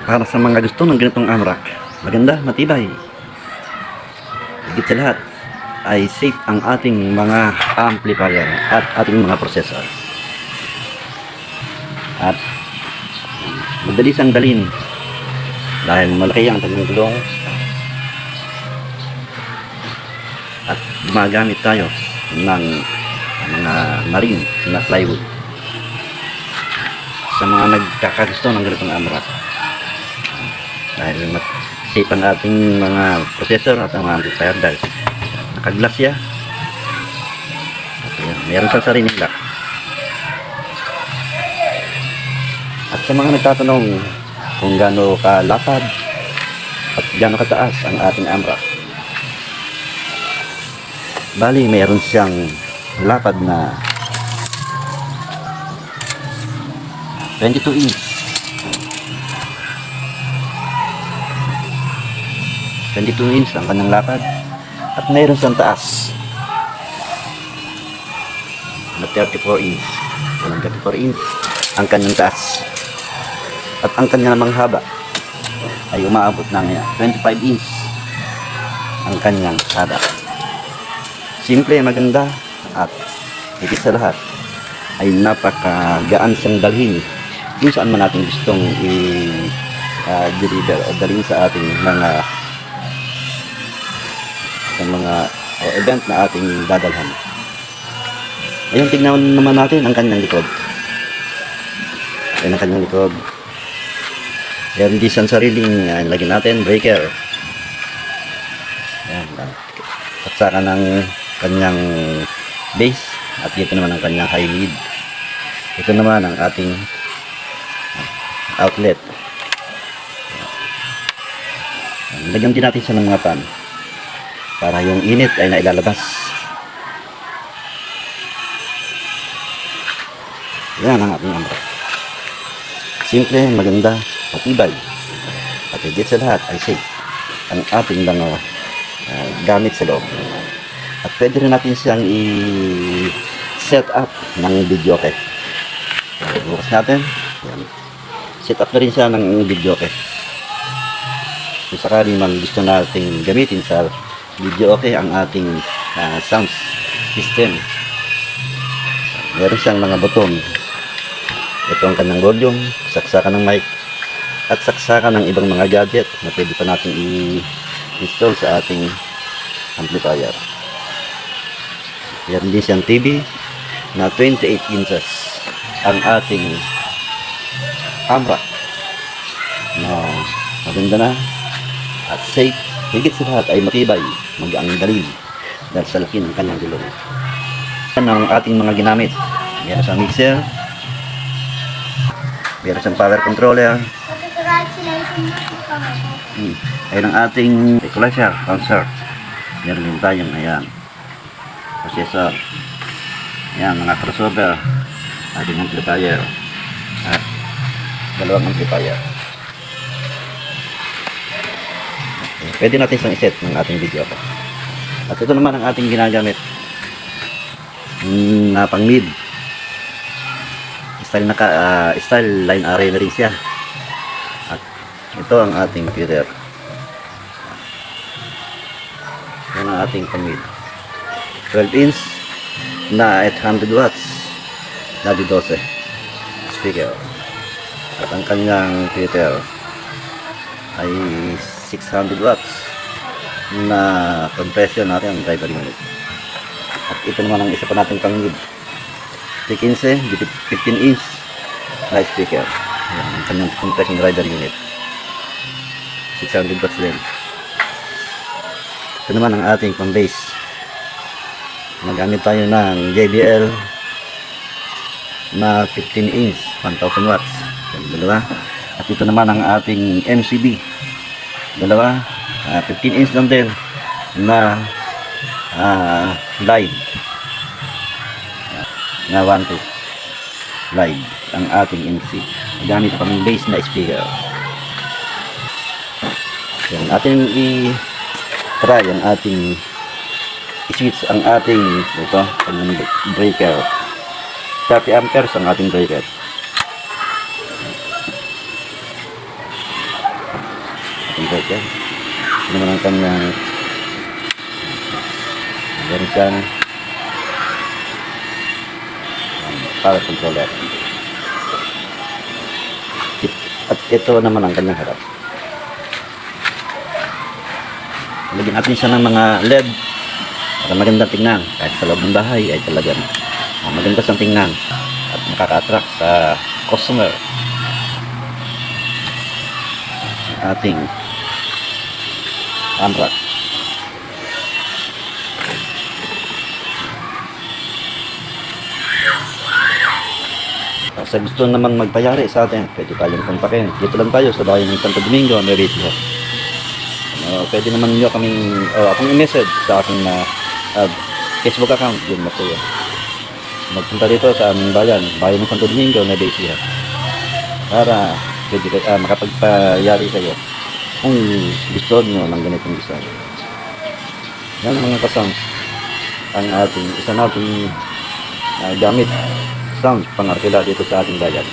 para sa mga gusto ng ganitong AMRAC. Maganda, matibay. Higit sa lahat ay safe ang ating mga amplifier at ating mga processor. At madali siyang dalhin dahil malaki ang kanyang gulong at gumagamit tayo ng mga marine na plywood sa mga nagkakagusto ng ganitong AMRAC dahil safe ang ating mga processor at ang mga amplifier dahil nakaglass siya at meron siyang sariling lock. At sa mga nagtatanong kung gaano kalapad at gaano kataas ang ating AMRAC, bali mayroon siyang lapad na 22 inch. 22 inch ang kanyang lapad at mayroon siyang taas na 34 inch. 34 inch ang kanyang taas at ang kanyang namang haba ay umaabot ng 25 inch ang kanyang haba. Simple, maganda at higit sa lahat ay napakagaan siyang dalhin kung saan man natin gustong i-deliver o dalhin sa ating mga event na ating dadalhan. Ayun, tignan naman natin ang kanyang likod. Ayun ang kanyang likod. Ayan, hindi siyang sariling lagyan natin breaker. Ayan, at saka ng kanyang base at dito naman ang kanyang high lead. Ito naman ang ating outlet. Lagyan din natin siya ng mga pan para yung init ay nailalabas. Yan ang ating AMRAC. Simple, maganda, matibay at higit sa lahat ay safe ang ating mga gamit sa loob. At pwede rin natin siyang i-set up ng video okay. Bukas natin. Yan. Set up na rin siya ng video okay. Kung sakali man gusto natin gamitin sa video okay ang ating sound system. Meron siyang mga buton. Ito ang kanyang volume, saksakan ng mic, at saksakan ng ibang mga gadget na pwede pa natin i-install sa ating amplifier. Meron din siyang TV na 28 inches ang ating AMRAC na maganda na at safe. Higit sa lahat ay matibay, magaang dalhin dahil sa laki ng kanyang gulong. Yan ang ating mga ginamit. Meron siyang mixer, meron siyang power controller, ayun ang ating equalizer, bouncer. Meron din tayong ayan processor, ayan mga crossover, ating amplifier at dalawang amplifier. Pwede natin isang iset ng ating video pa. At ito naman ang ating ginagamit na pang mid style, style line array na rin siya. At ito ang ating filter. Yan ang ating pang mid 12 inch na 800 watts na 12 speaker. At ang kanyang filter ay 600 watts na compression natin ang driver unit. At ito naman ang isa pa natin pang mid 15 inch na speaker. Ayan, ang kanyang compression driver unit 600 watts din. Ito naman ang ating pang bass. Nagamit tayo ng JBL na 15 inch 1000 watts. Ayan, dalawa. At ito naman ang ating MCB dalawa, 15 inch lang din na live na 1-2 live ang ating MC. Gamit pa ng bass na speaker. Yan, ating i-try ang ating i-switch ang ating ito, ang breaker. 30 amperes ang ating breaker. convert yan. Ito naman ang kanyang meron siyang power controller. At ito naman ang kanyang harap. Lagyan natin siya ng mga LED para magandang tingnan. Kahit sa loob ng bahay ay talagang maganda siyang tingnan at makaka-attract sa customer. Ating AMRAC. Sa gusto naman magpayari sa atin, pwede tayong kontakin. Dito lang tayo sa bayan ng Santo Domingo, Nueva Ecija. Pwede naman nyo akong i-message sa aking Facebook account. Yun na po yun. Magpunta dito sa aming bayan ng Santo Domingo, Nueva Ecija. Para pwede makapagpayari kayo kung gusto nyo ng ganitong design. Yan ang mga kasounds ang isa nating gamit sound pang-arkila dito sa ating bayan.